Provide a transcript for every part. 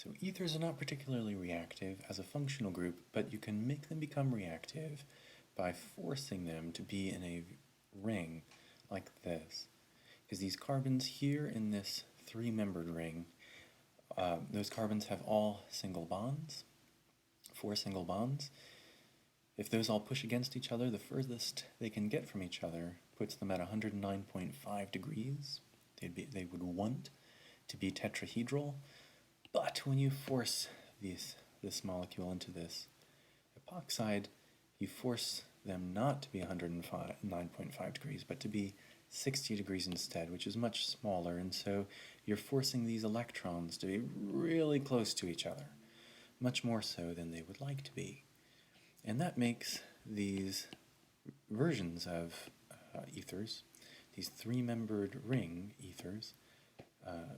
So ethers are not particularly reactive as a functional group, but you can make them become reactive by forcing them to be in a ring like this. Because these carbons here in this three-membered ring, those carbons have all single bonds, 4 single bonds. If those all push against each other, the furthest they can get from each other puts them at 109.5 degrees. They would want to be tetrahedral, but when you force this molecule into this epoxide, you force them not to be 109.5 degrees, but to be 60 degrees instead, which is much smaller, and so you're forcing these electrons to be really close to each other, much more so than they would like to be. And that makes these versions of ethers, these three-membered ring ethers,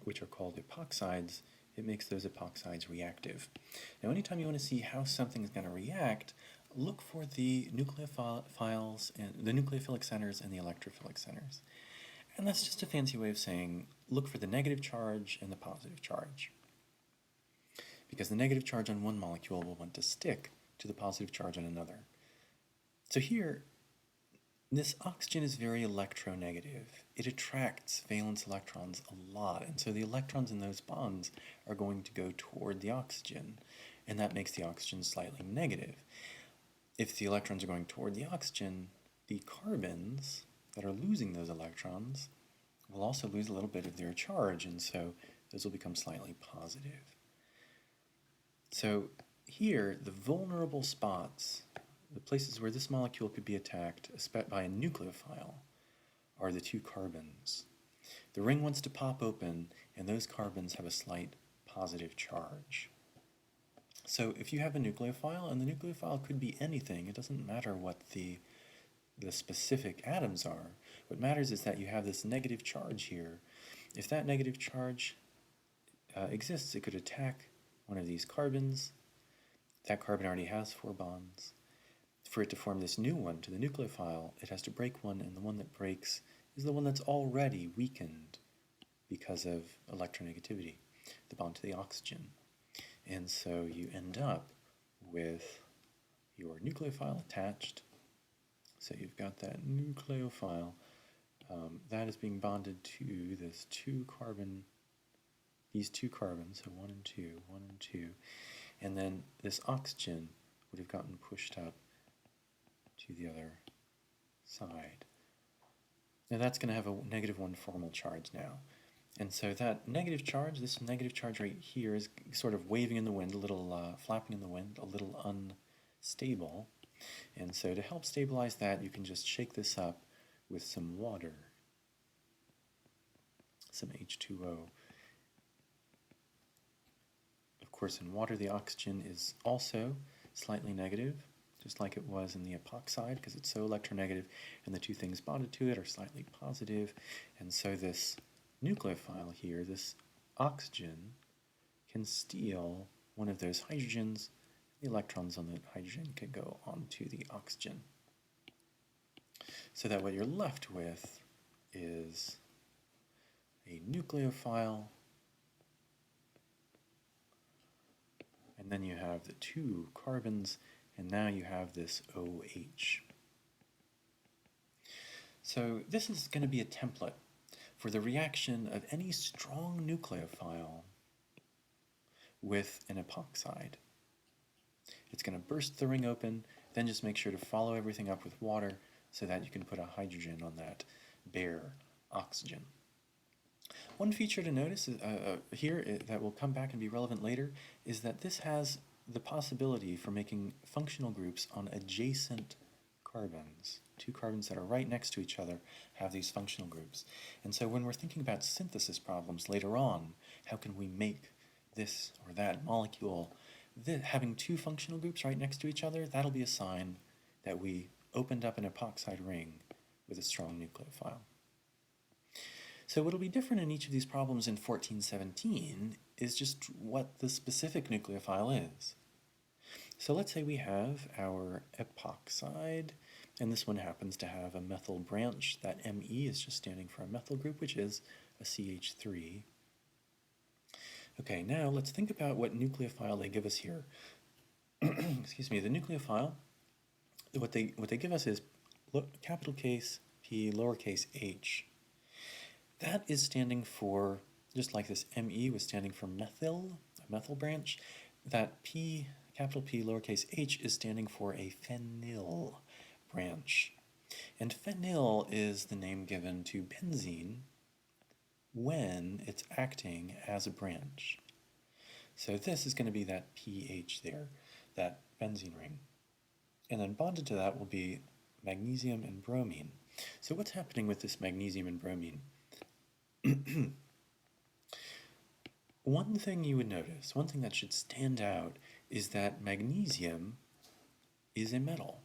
which are called epoxides, it makes those epoxides reactive. Now, anytime you want to see how something is going to react, look for the nucleophiles and the nucleophilic centers and the electrophilic centers. And that's just a fancy way of saying look for the negative charge and the positive charge. Because the negative charge on one molecule will want to stick to the positive charge on another. So here, this oxygen is very electronegative. It attracts valence electrons a lot, and so the electrons in those bonds are going to go toward the oxygen, and that makes the oxygen slightly negative. If the electrons are going toward the oxygen, the carbons that are losing those electrons will also lose a little bit of their charge, and so those will become slightly positive. So here, the vulnerable spots, the places where this molecule could be attacked by a nucleophile, are the 2 carbons. The ring wants to pop open, and those carbons have a slight positive charge. So if you have a nucleophile, and the nucleophile could be anything, it doesn't matter what the specific atoms are. What matters is that you have this negative charge here. If that negative charge exists, it could attack one of these carbons. That carbon already has 4 bonds. For it to form this new one to the nucleophile, it has to break one, and the one that breaks is the one that's already weakened because of electronegativity, the bond to the oxygen. And so you end up with your nucleophile attached. So you've got that nucleophile that is being bonded to this 2 carbon, these 2 carbons, so 1 and 2, 1 and 2. And then this oxygen would have gotten pushed up to the other side. Now that's going to have a -1 formal charge now. And so that negative charge, this negative charge right here, is sort of waving in the wind, a little flapping in the wind, a little unstable. And so to help stabilize that, you can just shake this up with some water, some H2O. Of course, in water, the oxygen is also slightly negative, just like it was in the epoxide, because it's so electronegative, and the 2 things bonded to it are slightly positive. And so this nucleophile here, this oxygen, can steal one of those hydrogens. The electrons on the hydrogen can go onto the oxygen. So that what you're left with is a nucleophile, and then you have the 2 carbons, and now you have this OH. So this is going to be a template for the reaction of any strong nucleophile with an epoxide. It's going to burst the ring open, then just make sure to follow everything up with water so that you can put a hydrogen on that bare oxygen. One feature to notice here that will come back and be relevant later is that this has the possibility for making functional groups on adjacent carbons. 2 carbons that are right next to each other have these functional groups. And so when we're thinking about synthesis problems later on, how can we make this or that molecule? Having 2 functional groups right next to each other, that'll be a sign that we opened up an epoxide ring with a strong nucleophile. So what'll be different in each of these problems in 1417 is just what the specific nucleophile is. So let's say we have our epoxide, and this one happens to have a methyl branch. That Me is just standing for a methyl group, which is a CH3. Okay, now let's think about what nucleophile they give us here. Excuse me, the nucleophile, what they give us is capital case P, lowercase h. That is standing for, just like this ME was standing for methyl, a methyl branch, that P, capital P, lowercase h is standing for a phenyl branch. And phenyl is the name given to benzene when it's acting as a branch. So this is going to be that pH there, that benzene ring. And then bonded to that will be magnesium and bromine. So what's happening with this magnesium and bromine? One thing you would notice, one thing that should stand out, is that magnesium is a metal.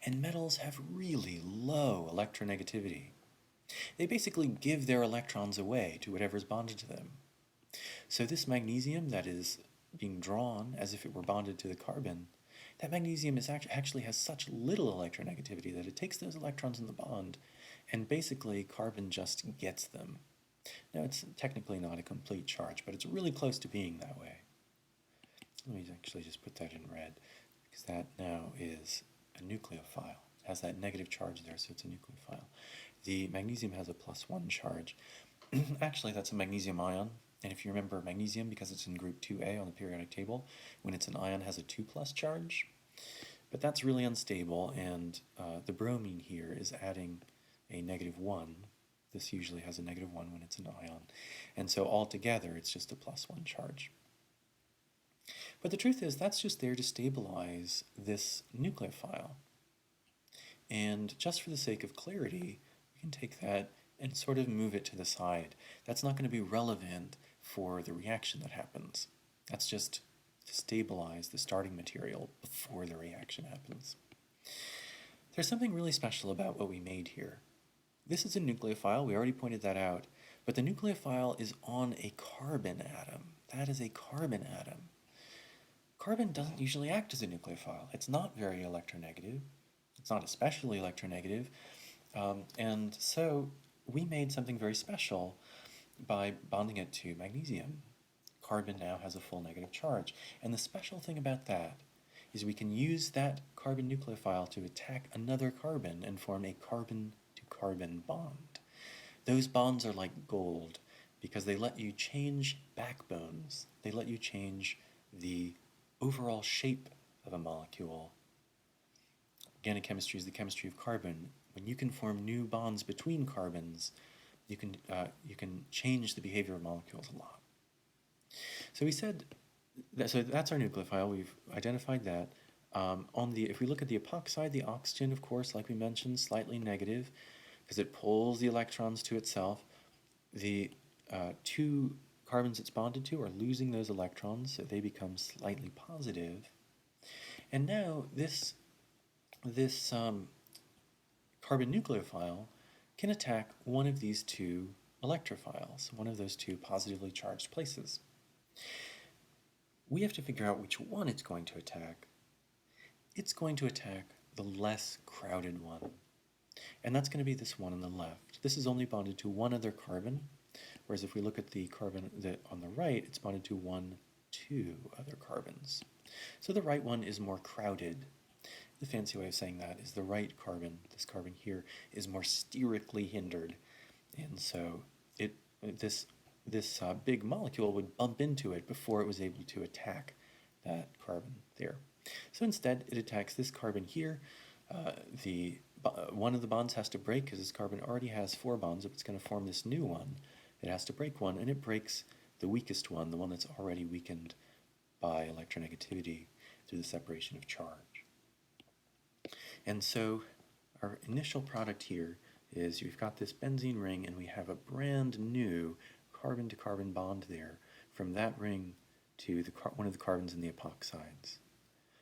And metals have really low electronegativity. They basically give their electrons away to whatever's bonded to them. So this magnesium that is being drawn as if it were bonded to the carbon, that magnesium actually has such little electronegativity that it takes those electrons in the bond, and basically carbon just gets them. Now, it's technically not a complete charge, but it's really close to being that way. Let me actually just put that in red, because that now is a nucleophile. It has that negative charge there, so it's a nucleophile. The magnesium has a +1 charge. Actually, that's a magnesium ion, and if you remember magnesium, because it's in group 2A on the periodic table, when it's an ion, has a 2+ charge. But that's really unstable, and the bromine here is adding a -1. This usually has a -1 when it's an ion. And so altogether, it's just a +1 charge. But the truth is, that's just there to stabilize this nucleophile. And just for the sake of clarity, we can take that and sort of move it to the side. That's not going to be relevant for the reaction that happens. That's just to stabilize the starting material before the reaction happens. There's something really special about what we made here. This is a nucleophile, we already pointed that out, but the nucleophile is on a carbon atom. That is a carbon atom. Carbon doesn't usually act as a nucleophile. It's not very electronegative. It's not especially electronegative. And so we made something very special by bonding it to magnesium. Carbon now has a full negative charge. And the special thing about that is we can use that carbon nucleophile to attack another carbon and form a carbon-to-carbon bond. Those bonds are like gold because they let you change backbones. They let you change the overall shape of a molecule. Organic chemistry is the chemistry of carbon. When you can form new bonds between carbons, you can change the behavior of molecules a lot. So we said that, so that's our nucleophile. We've identified that. If we look at the epoxide, the oxygen, of course, like we mentioned, slightly negative because it pulls the electrons to itself. The two carbons it's bonded to are losing those electrons, so they become slightly positive. And now this carbon nucleophile can attack one of these two electrophiles, one of those two positively charged places. We have to figure out which one it's going to attack. It's going to attack the less crowded one. And that's going to be this one on the left. This is only bonded to one other carbon, whereas if we look at the carbon on the right, it's bonded to two other carbons. So the right one is more crowded. The fancy way of saying that is the right carbon, this carbon here, is more sterically hindered. And so this big molecule would bump into it before it was able to attack that carbon there. So instead, it attacks this carbon here. One of the bonds has to break because this carbon already has 4 bonds. If it's going to form this new one, it has to break one, and it breaks the weakest one, the one that's already weakened by electronegativity through the separation of charge. And so our initial product here is we've got this benzene ring, and we have a brand new carbon-to-carbon bond there from that ring to one of the carbons in the epoxides.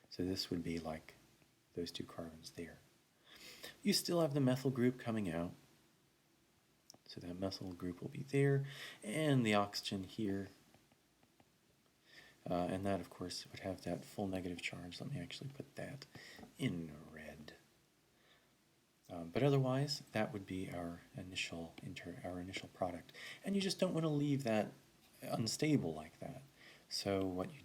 So this would be like those 2 carbons there. You still have the methyl group coming out. So that methyl group will be there, and the oxygen here. And that, of course, would have that full negative charge. Let me actually put that in red. But otherwise, that would be our initial product. And you just don't want to leave that unstable like that. So what you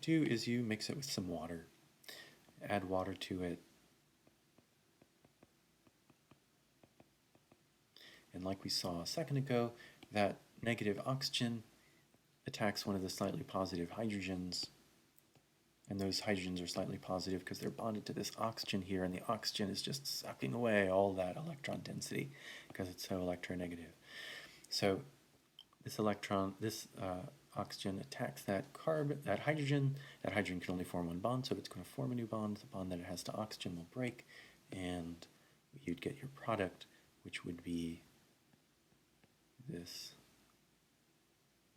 do is you mix it with some water. Add water to it. And like we saw a second ago, that negative oxygen attacks one of the slightly positive hydrogens. And those hydrogens are slightly positive because they're bonded to this oxygen here, and the oxygen is just sucking away all that electron density because it's so electronegative. So this oxygen attacks that hydrogen. That hydrogen can only form one bond, so it's going to form a new bond. The bond that it has to oxygen will break, and you'd get your product, which would be this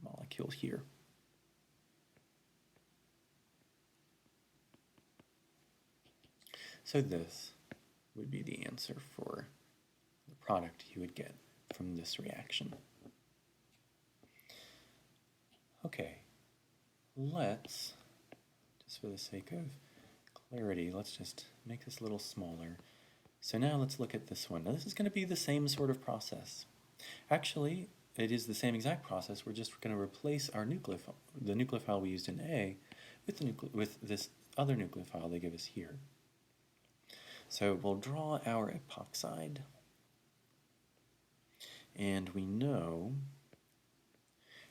molecule here. So this would be the answer for the product you would get from this reaction. Okay, let's, just for the sake of clarity, let's just make this a little smaller. So now let's look at this one. Now this is going to be the same sort of process. Actually, it is the same exact process. We're just going to replace our nucleophile, the nucleophile we used in A, with this other nucleophile they give us here. So we'll draw our epoxide, and we know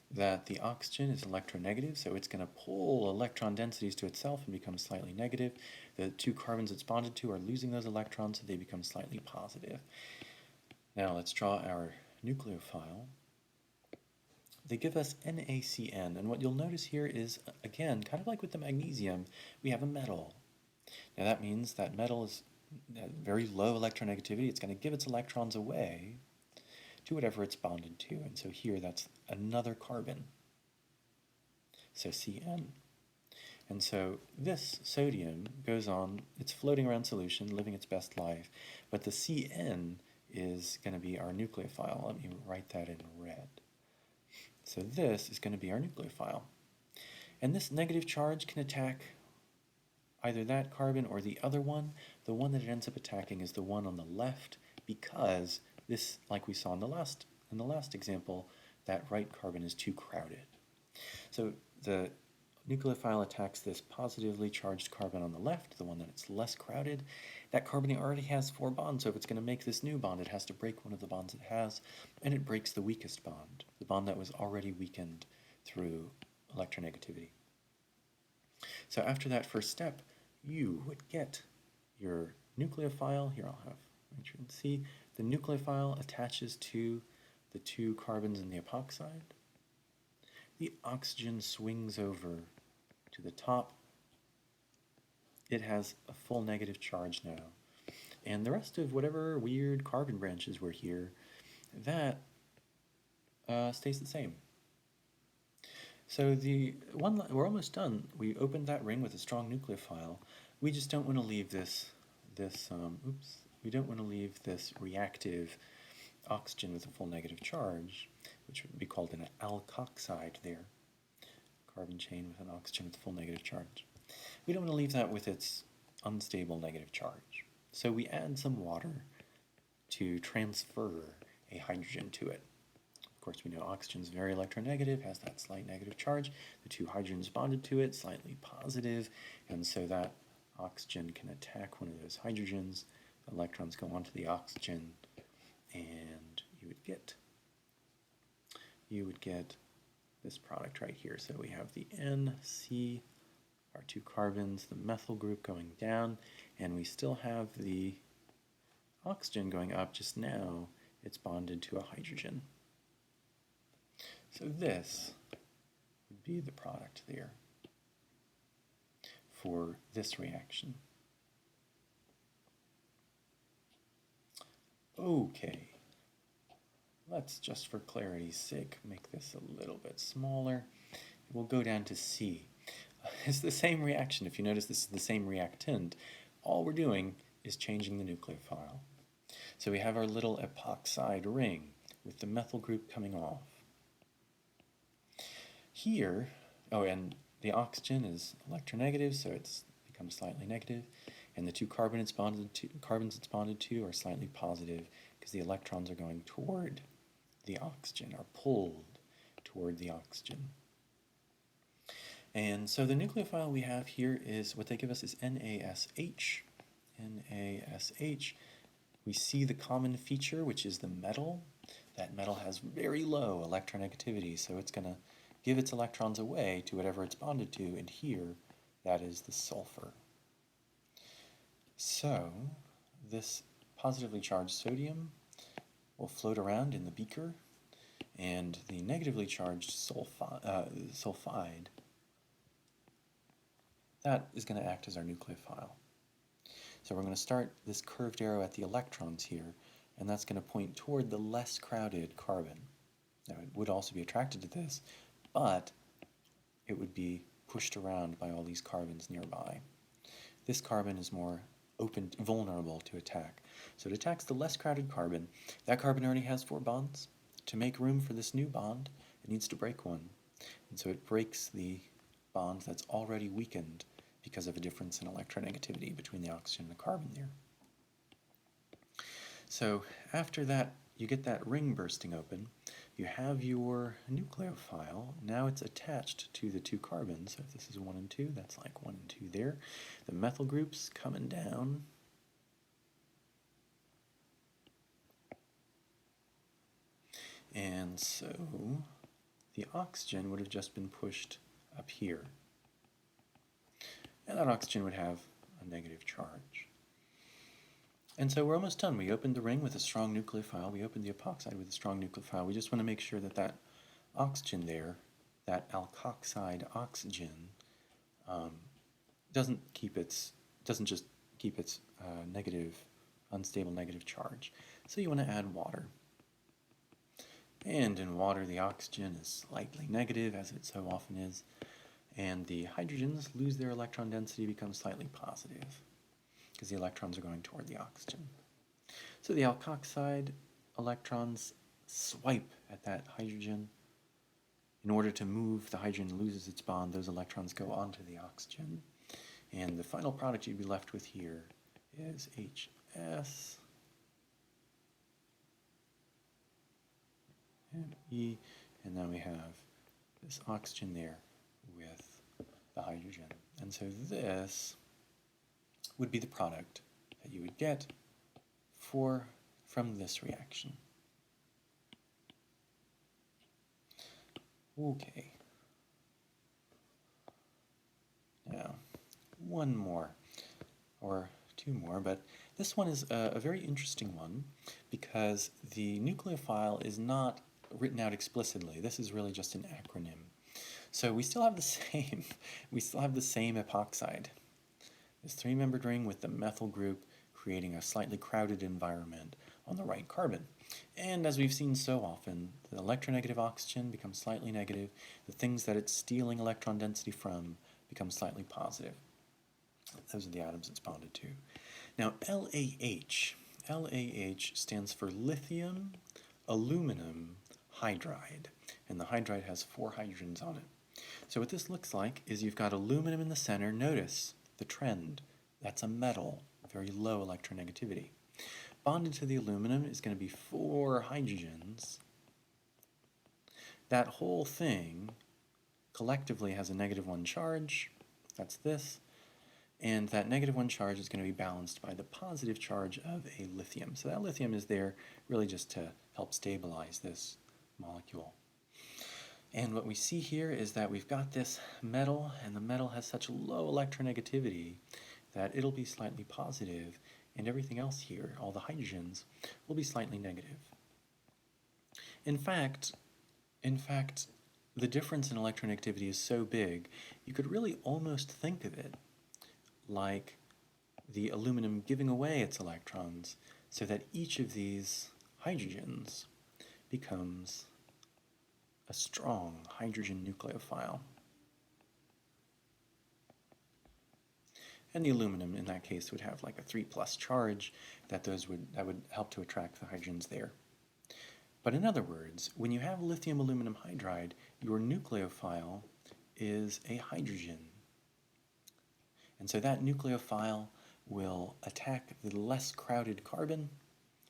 that the oxygen is electronegative, so it's going to pull electron densities to itself and become slightly negative. The two carbons it's bonded to are losing those electrons, so they become slightly positive. Now let's draw our nucleophile. They give us NaCN, and what you'll notice here is, again, kind of like with the magnesium, we have a metal. Now that means that metal is very low electronegativity. It's going to give its electrons away to whatever it's bonded to. And so here that's another carbon. So Cn. And so this sodium goes on, it's floating around solution, living its best life. But the Cn is going to be our nucleophile. Let me write that in red. So this is going to be our nucleophile. And this negative charge can attack either that carbon or the other one. The one that it ends up attacking is the one on the left, because this, like we saw in the last example, that right carbon is too crowded. So the nucleophile attacks this positively charged carbon on the left, the one that it's less crowded. That carbon already has 4 bonds, so if it's going to make this new bond, it has to break one of the bonds it has, and it breaks the weakest bond, the bond that was already weakened through electronegativity. So after that first step, you would get your nucleophile. Here I'll have, make sure you can see, the nucleophile attaches to the 2 carbons in the epoxide. The oxygen swings over to the top. It has a full negative charge now. And the rest of whatever weird carbon branches were here, that stays the same. So we're almost done. We opened that ring with a strong nucleophile. We just don't want to leave we don't want to leave this reactive oxygen with a full negative charge, which would be called an alkoxide there. Carbon chain with an oxygen with a full negative charge. We don't want to leave that with its unstable negative charge. So we add some water to transfer a hydrogen to it. Of course, we know oxygen is very electronegative, has that slight negative charge. The 2 hydrogens bonded to it, slightly positive, and so that oxygen can attack one of those hydrogens. The electrons go onto the oxygen, and you would get this product right here. So we have the NC, our 2 carbons, the methyl group going down, and we still have the oxygen going up. Just now it's bonded to a hydrogen. So this would be the product there for this reaction. Okay, let's, just for clarity's sake, make this a little bit smaller. We'll go down to C. It's the same reaction. If you notice, this is the same reactant. All we're doing is changing the nucleophile. So we have our little epoxide ring with the methyl group coming off. Here, and the oxygen is electronegative, so it's become slightly negative, and the 2 carbons it's bonded to are slightly positive because the electrons are going toward the oxygen, are pulled toward the oxygen. And so the nucleophile we have here is, what they give us is NaSH. NaSH. We see the common feature, which is the metal. That metal has very low electronegativity, so it's going to give its electrons away to whatever it's bonded to, and here, that is the sulfur. So, this positively charged sodium will float around in the beaker, and the negatively charged sulfide, that is going to act as our nucleophile. So we're going to start this curved arrow at the electrons here, and that's going to point toward the less crowded carbon. Now it would also be attracted to this, but it would be pushed around by all these carbons nearby. This carbon is more vulnerable to attack. So it attacks the less crowded carbon. That carbon already has 4 bonds. To make room for this new bond, it needs to break one. And so it breaks the bond that's already weakened because of a difference in electronegativity between the oxygen and the carbon there. So after that, you get that ring bursting open. You have your nucleophile. Now it's attached to the 2 carbons. So if this is 1 and 2, that's like 1 and 2 there. The methyl group's coming down. And so the oxygen would have just been pushed up here. And that oxygen would have a negative charge. And so we're almost done. We opened the ring with a strong nucleophile. We opened the epoxide with a strong nucleophile. We just want to make sure that that oxygen there, that alkoxide oxygen, doesn't just keep its unstable negative charge. So you want to add water. And in water, the oxygen is slightly negative, as it so often is, and the hydrogens lose their electron density, become slightly positive, because the electrons are going toward the oxygen. So the alkoxide electrons swipe at that hydrogen. In order to move, the hydrogen loses its bond, those electrons go onto the oxygen. And the final product you'd be left with here is HS and E, and then we have this oxygen there with the hydrogen. And so this would be the product that you would get from this reaction. Okay. Now, one more, or 2 more, but this one is a very interesting one because the nucleophile is not written out explicitly. This is really just an acronym. So we still have the same, epoxide. This 3-membered ring with the methyl group creating a slightly crowded environment on the right carbon. And as we've seen so often, the electronegative oxygen becomes slightly negative. The things that it's stealing electron density from become slightly positive. Those are the atoms it's bonded to. Now LAH stands for lithium aluminum hydride, and the hydride has 4 hydrogens on it. So what this looks like is you've got aluminum in the center. Notice the trend. That's a metal, very low electronegativity. Bonded to the aluminum is going to be 4 hydrogens. That whole thing collectively has a -1 charge. That's this. And that -1 charge is going to be balanced by the positive charge of a lithium. So that lithium is there really just to help stabilize this molecule. And what we see here is that we've got this metal, and the metal has such low electronegativity that it'll be slightly positive, and everything else here, all the hydrogens, will be slightly negative. In fact, the difference in electronegativity is so big, you could really almost think of it like the aluminum giving away its electrons, so that each of these hydrogens becomes a strong hydrogen nucleophile. And the aluminum in that case would have like a 3+ charge that would help to attract the hydrogens there. But in other words, when you have lithium aluminum hydride, your nucleophile is a hydrogen. And so that nucleophile will attack the less crowded carbon,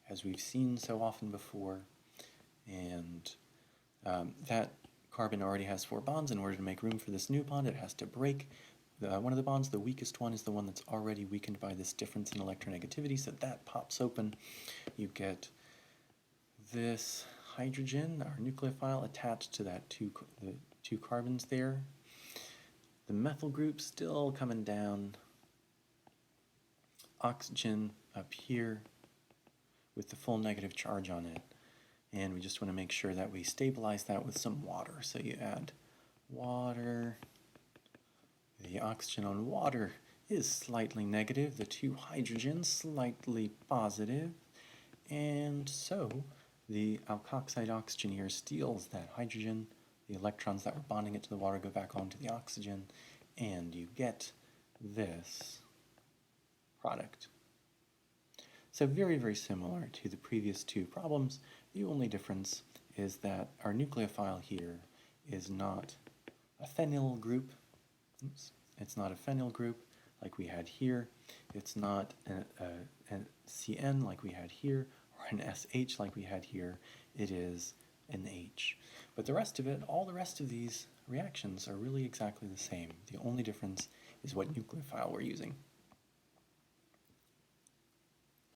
as we've seen so often before, and that carbon already has 4 bonds. In order to make room for this new bond, it has to break one of the bonds. The weakest one is the one that's already weakened by this difference in electronegativity, so that pops open. You get this hydrogen, our nucleophile, attached to the two carbons there. The methyl group still coming down. Oxygen up here with the full negative charge on it. And we just want to make sure that we stabilize that with some water. So you add water. The oxygen on water is slightly negative. The 2 hydrogens slightly positive. And so the alkoxide oxygen here steals that hydrogen. The electrons that were bonding it to the water go back onto the oxygen. And you get this product. So very, very similar to the previous 2 problems. The only difference is that our nucleophile here is not a phenyl group. Oops. It's not a phenyl group like we had here. It's not a CN like we had here, or an SH like we had here. It is an H. But the rest of it, all the rest of these reactions are really exactly the same. The only difference is what nucleophile we're using.